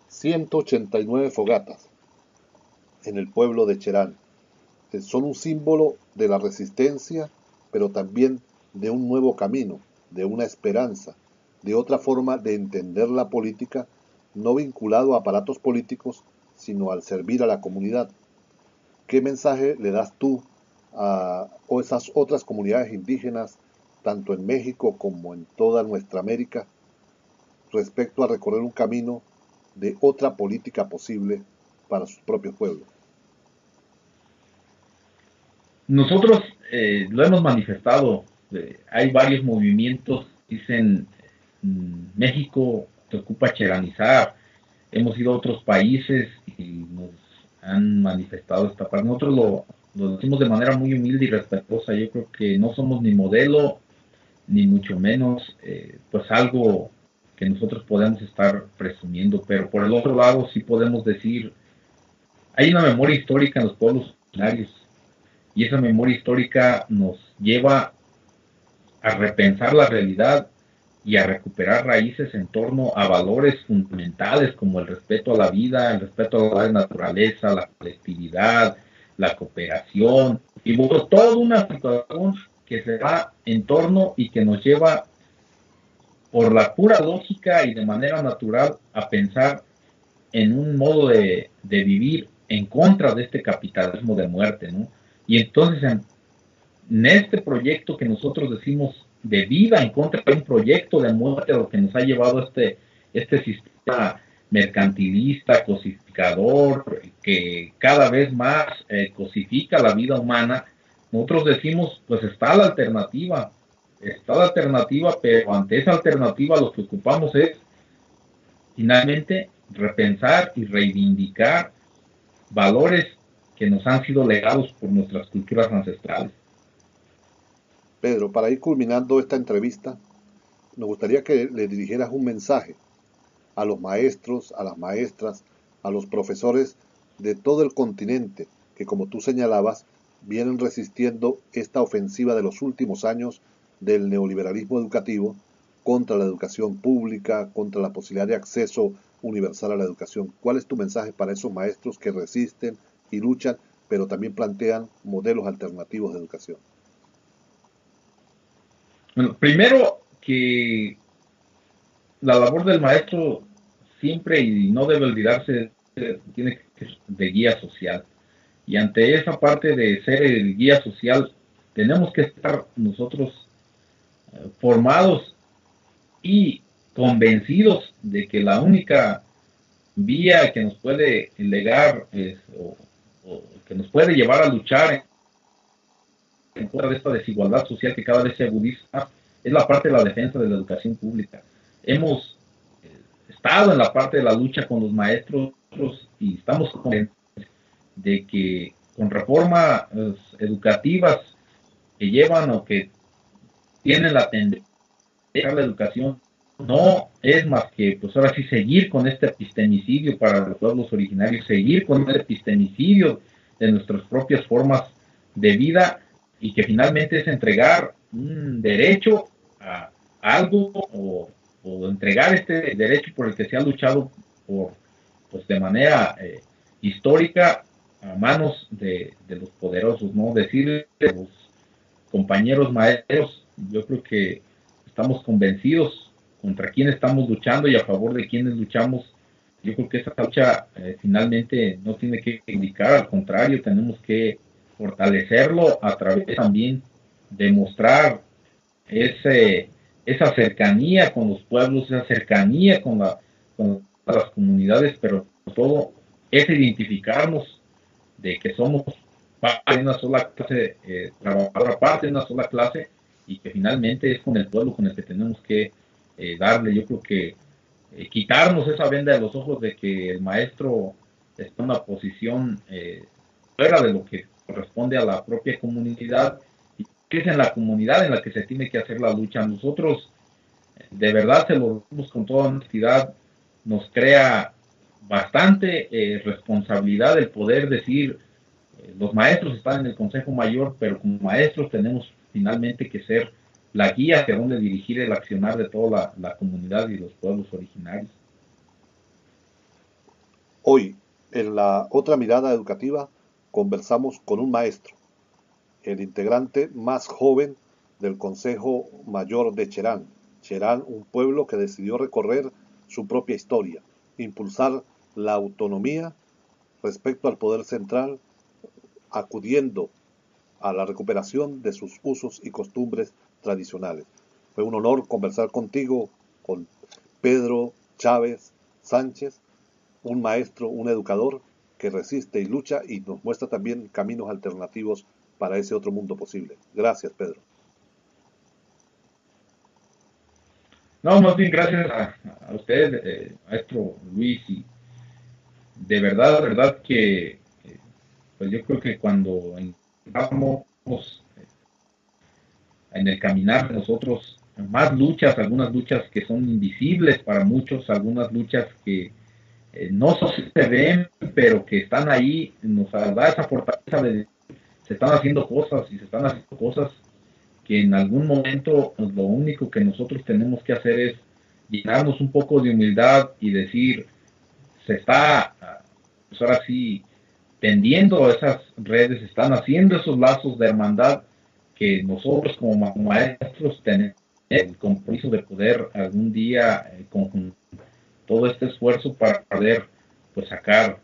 189 fogatas en el pueblo de Cherán son un símbolo de la resistencia, pero también de un nuevo camino, de una esperanza, de otra forma de entender la política, no vinculado a aparatos políticos, sino al servir a la comunidad. ¿Qué mensaje le das tú a esas otras comunidades indígenas, tanto en México como en toda nuestra América, respecto a recorrer un camino de otra política posible para sus propios pueblos? Nosotros lo hemos manifestado. Hay varios movimientos, dicen, México se ocupa cheranizar. Hemos ido a otros países y nos han manifestado esta parte. Nosotros lo decimos de manera muy humilde y respetuosa. Yo creo que no somos ni modelo, ni mucho menos pues algo que nosotros podemos estar presumiendo, pero por el otro lado sí podemos decir, hay una memoria histórica en los pueblos originarios y esa memoria histórica nos lleva a repensar la realidad y a recuperar raíces en torno a valores fundamentales como el respeto a la vida, el respeto a la naturaleza, la colectividad, la cooperación, y bueno, toda una situación que se da en torno y que nos lleva por la pura lógica y de manera natural a pensar en un modo de vivir en contra de este capitalismo de muerte, ¿no? Y entonces en este proyecto que nosotros decimos de vida en contra de un proyecto de muerte, lo que nos ha llevado este sistema mercantilista, cosificador, que cada vez más cosifica la vida humana, nosotros decimos, pues está la alternativa, pero ante esa alternativa lo que ocupamos es finalmente repensar y reivindicar valores que nos han sido legados por nuestras culturas ancestrales. Pedro, para ir culminando esta entrevista, nos gustaría que le dirigieras un mensaje a los maestros, a las maestras, a los profesores de todo el continente que, como tú señalabas, vienen resistiendo esta ofensiva de los últimos años del neoliberalismo educativo contra la educación pública, contra la posibilidad de acceso universal a la educación. ¿Cuál es tu mensaje para esos maestros que resisten y luchan, pero también plantean modelos alternativos de educación? Bueno, primero que la labor del maestro siempre y no debe olvidarse, tiene que ser de guía social. Y ante esa parte de ser el guía social, tenemos que estar nosotros formados y convencidos de que la única vía que nos puede legar o que nos puede llevar a luchar en contra de esta desigualdad social que cada vez se agudiza es la parte de la defensa de la educación pública. Hemos estado en la parte de la lucha con los maestros y estamos convencidos de que con reformas educativas que llevan o que tienen la tendencia a la educación no es más que, pues ahora sí, seguir con este epistemicidio para los pueblos originarios, seguir con el epistemicidio de nuestras propias formas de vida y que finalmente es entregar un derecho a algo o entregar este derecho por el que se ha luchado por, pues de manera histórica a manos de los poderosos, ¿no? Decirle a los compañeros maestros, yo creo que estamos convencidos contra quién estamos luchando y a favor de quiénes luchamos. Yo creo que esa lucha finalmente no tiene que indicar, al contrario, tenemos que fortalecerlo a través también de mostrar esa cercanía con los pueblos, esa cercanía con las comunidades, pero sobre todo es identificarnos de que somos parte de una sola clase trabajadora, parte de una sola clase y que finalmente es con el pueblo con el que tenemos que darle, yo creo que quitarnos esa venda de los ojos de que el maestro está en una posición fuera de lo que corresponde a la propia comunidad y que es en la comunidad en la que se tiene que hacer la lucha. Nosotros de verdad se lo decimos con toda honestidad, nos crea bastante responsabilidad el poder decir los maestros están en el Consejo Mayor, pero como maestros tenemos finalmente que ser la guía hacia dónde dirigir el accionar de toda la comunidad y los pueblos originarios. Hoy, en la otra mirada educativa, conversamos con un maestro, el integrante más joven del Consejo Mayor de Cherán. Cherán, un pueblo que decidió recorrer su propia historia, impulsar la autonomía respecto al poder central, acudiendo a la recuperación de sus usos y costumbres tradicionales. Fue un honor conversar contigo, con Pedro Chávez Sánchez, un maestro, un educador que resiste y lucha y nos muestra también caminos alternativos para ese otro mundo posible. Gracias, Pedro. No, más bien gracias a usted, maestro Luis, y de verdad que pues yo creo que cuando entramos en el caminar de nosotros, más luchas, algunas luchas que son invisibles para muchos, algunas luchas que no se ven, pero que están ahí, nos da esa fortaleza de se están haciendo cosas y se están haciendo cosas que en algún momento pues, lo único que nosotros tenemos que hacer es llenarnos un poco de humildad y decir, se está, pues ahora sí, tendiendo esas redes, se están haciendo esos lazos de hermandad que nosotros como maestros tenemos el compromiso de poder algún día conjuntar todo este esfuerzo para poder pues sacar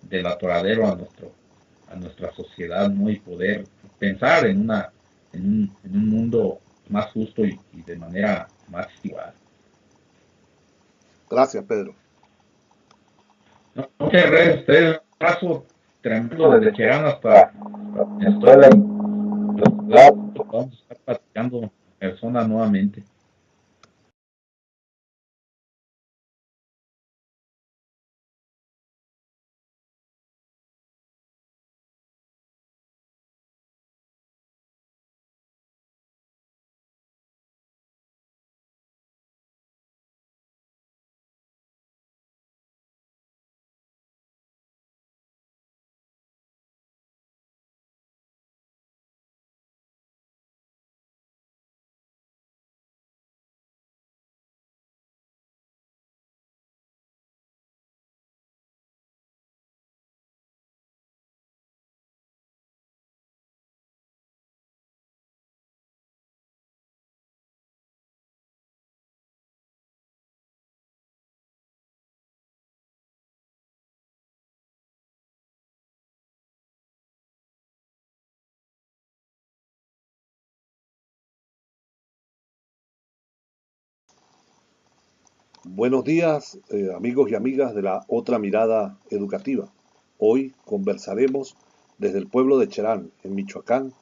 del atoradero a nuestra sociedad, ¿no? Y poder pensar en un mundo más justo y de manera más igual. Gracias, Pedro. No, muchas gracias a ustedes, un abrazo tremendo desde Cherán hasta Venezuela y vamos a estar platicando en persona nuevamente. Buenos días, amigos y amigas de la otra mirada educativa. Hoy conversaremos desde el pueblo de Cherán, en Michoacán,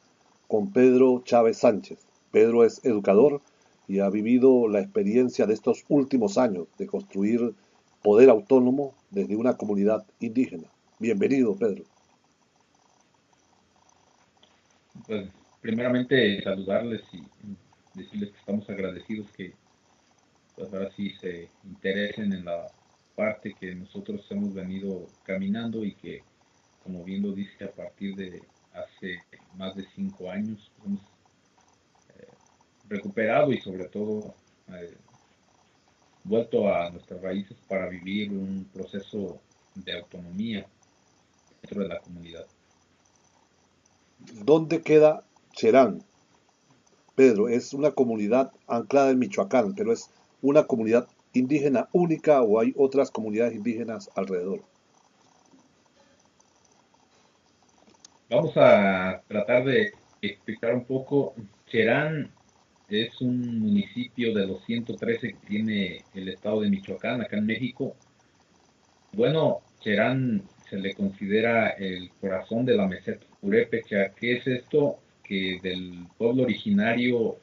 con Pedro Chávez Sánchez. Pedro es educador y ha vivido la experiencia de estos últimos años de construir poder autónomo desde una comunidad indígena. Bienvenido, Pedro. Pues primeramente saludarles y decirles que estamos agradecidos que pues ahora sí se interesen en la parte que nosotros hemos venido caminando y que, como bien lo dice, a partir de hace más de 5 años pues, hemos recuperado y sobre todo eh, vuelto a nuestras raíces para vivir un proceso de autonomía dentro de la comunidad. ¿Dónde queda Cherán? Pedro, es una comunidad anclada en Michoacán, pero es una comunidad indígena única o hay otras comunidades indígenas alrededor. Vamos a tratar de explicar un poco. Cherán es un municipio de los 113 que tiene el estado de Michoacán, acá en México. Bueno, Cherán se le considera el corazón de la meseta purépecha. ¿Qué es esto? Que del pueblo originario,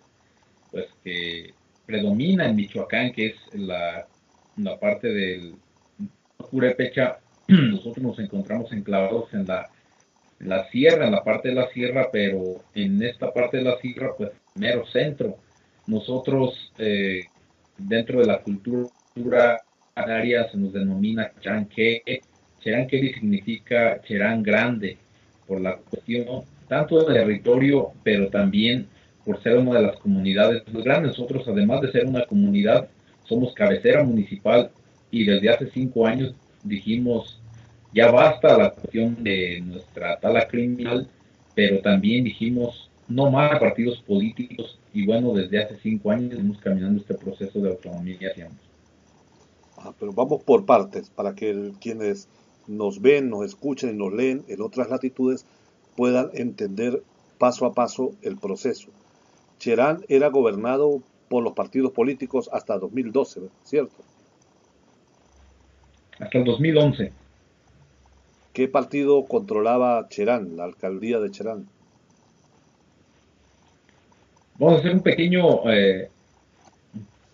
pues que predomina en Michoacán, que es la parte del purépecha, nosotros nos encontramos enclavados en la sierra, en la parte de la sierra, pero en esta parte de la sierra, pues mero centro. Nosotros, dentro de la cultura área, se nos denomina Cheranque. Cheranque significa Cherán grande, por la cuestión tanto del territorio, pero también por ser una de las comunidades más grandes. Nosotros, además de ser una comunidad, somos cabecera municipal y desde hace 5 años dijimos ya basta la cuestión de nuestra tala criminal, pero también dijimos no más partidos políticos y bueno, desde hace 5 años estamos caminando este proceso de autonomía hacia ambos. Pero vamos por partes para que quienes nos ven, nos escuchen y nos leen en otras latitudes puedan entender paso a paso el proceso. Cherán era gobernado por los partidos políticos hasta 2012, ¿cierto? Hasta el 2011. ¿Qué partido controlaba Cherán, la alcaldía de Cherán? Vamos a hacer un pequeño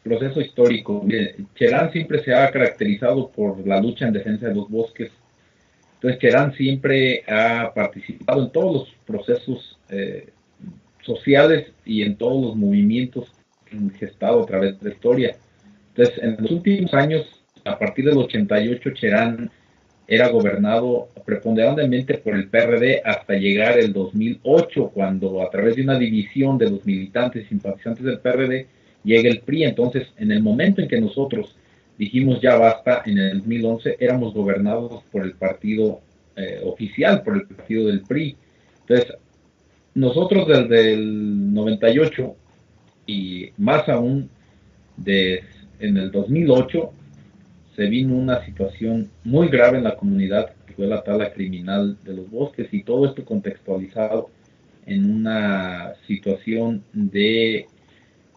proceso histórico. Mire, Cherán siempre se ha caracterizado por la lucha en defensa de los bosques. Entonces, Cherán siempre ha participado en todos los procesos sociales y en todos los movimientos que han gestado a través de la historia. Entonces, en los últimos años, a partir del 88, Cherán era gobernado preponderantemente por el PRD hasta llegar el 2008, cuando a través de una división de los militantes y simpatizantes del PRD llega el PRI. Entonces, en el momento en que nosotros dijimos ya basta, en el 2011 éramos gobernados por el partido oficial, por el partido del PRI. Entonces, nosotros desde el 98 y más aún en el 2008 se vino una situación muy grave en la comunidad, que fue la tala criminal de los bosques, y todo esto contextualizado en una situación de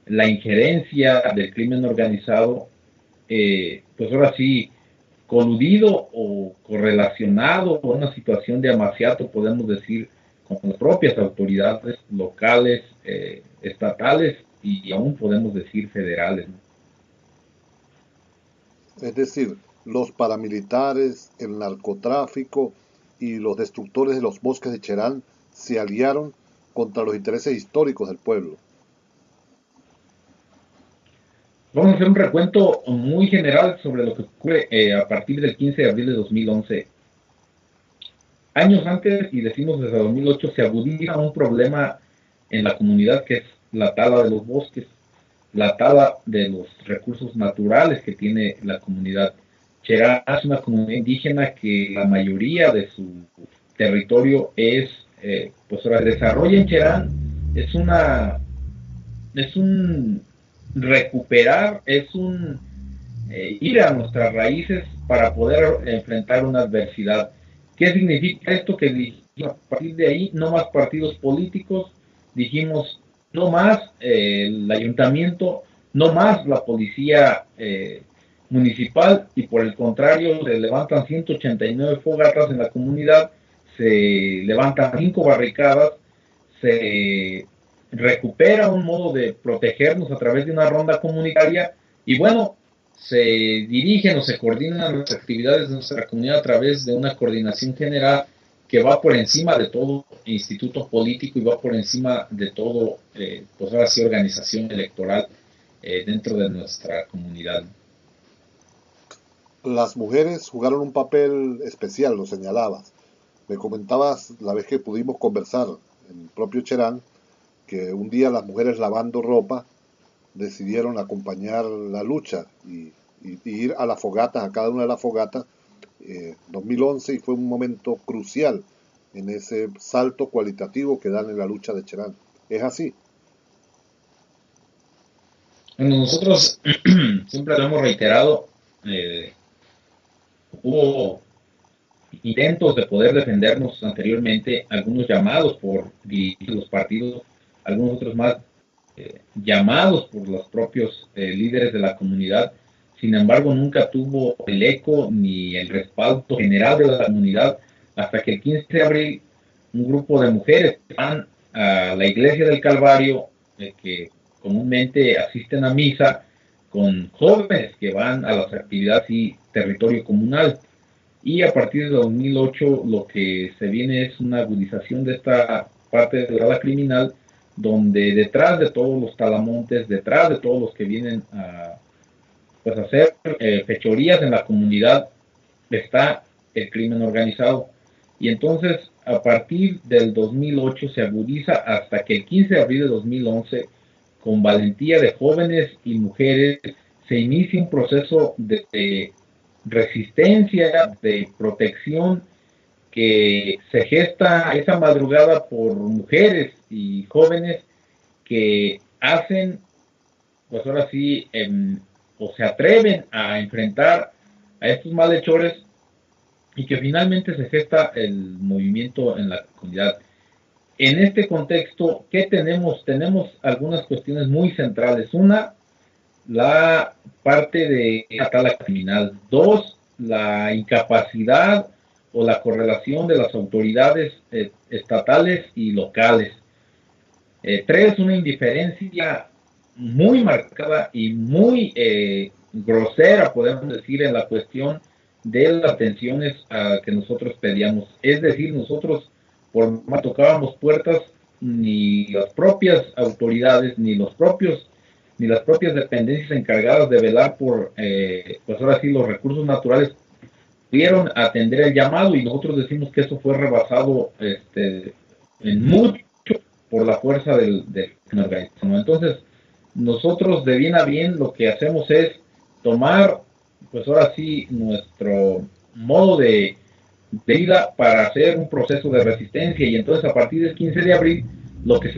la injerencia del crimen organizado, pues ahora sí, coludido o correlacionado con una situación de amaciato, podemos decir, con las propias autoridades locales, estatales y aún podemos decir federales, ¿no? Es decir, los paramilitares, el narcotráfico y los destructores de los bosques de Cherán se aliaron contra los intereses históricos del pueblo. Vamos a hacer un recuento muy general sobre lo que ocurre a partir del 15 de abril de 2011. Años antes, y decimos desde 2008, se agudiza un problema en la comunidad, que es la tala de los bosques, la tala de los recursos naturales que tiene la comunidad. Cherán es una comunidad indígena que la mayoría de su territorio es, pues ahora el desarrollo en Cherán es es un recuperar, es un ir a nuestras raíces para poder enfrentar una adversidad. ¿Qué significa esto? Que a partir de ahí no más partidos políticos, dijimos no más el ayuntamiento, no más la policía municipal, y por el contrario se levantan 189 fogatas en la comunidad, se levantan 5 barricadas, se recupera un modo de protegernos a través de una ronda comunitaria, y bueno, se dirigen o se coordinan las actividades de nuestra comunidad a través de una coordinación general que va por encima de todo instituto político y va por encima de todo, pues ahora sí, organización electoral dentro de nuestra comunidad. Las mujeres jugaron un papel especial, lo señalabas. Me comentabas la vez que pudimos conversar en el propio Cherán que un día las mujeres lavando ropa decidieron acompañar la lucha y ir a las fogatas, a cada una de las fogatas, 2011, y fue un momento crucial en ese salto cualitativo que dan en la lucha de Cherán. ¿Es así? Bueno, nosotros siempre lo hemos reiterado, eh, hubo intentos de poder defendernos anteriormente, algunos llamados por los partidos, algunos otros más llamados por los propios líderes de la comunidad. Sin embargo, nunca tuvo el eco ni el respaldo general de la comunidad hasta que el 15 de abril un grupo de mujeres van a la iglesia del Calvario, que comúnmente asisten a misa, con jóvenes que van a las actividades y territorio comunal. Y a partir de 2008 lo que se viene es una agudización de esta parte de la criminal, donde detrás de todos los talamontes, detrás de todos los que vienen a, pues, hacer fechorías en la comunidad, está el crimen organizado. Y entonces, a partir del 2008 se agudiza hasta que el 15 de abril de 2011, con valentía de jóvenes y mujeres, se inicia un proceso de resistencia, de protección, que se gesta esa madrugada por mujeres y jóvenes que hacen, pues ahora sí, o se atreven a enfrentar a estos malhechores, y que finalmente se gesta el movimiento en la comunidad. En este contexto, ¿qué tenemos? Tenemos algunas cuestiones muy centrales. Una, la parte de la tala criminal. Dos, la incapacidad o la correlación de las autoridades estatales y locales. Tres, una indiferencia muy marcada y muy grosera, podemos decir, en la cuestión de las atenciones que nosotros pedíamos. Es decir, nosotros, por más tocábamos puertas, ni las propias autoridades, ni las propias dependencias encargadas de velar por, pues ahora sí, los recursos naturales, pudieron atender el llamado, y nosotros decimos que eso fue rebasado en mucho por la fuerza del organismo. Entonces, nosotros de bien a bien lo que hacemos es tomar, pues ahora sí, nuestro modo de vida para hacer un proceso de resistencia, y entonces a partir del 15 de abril lo que se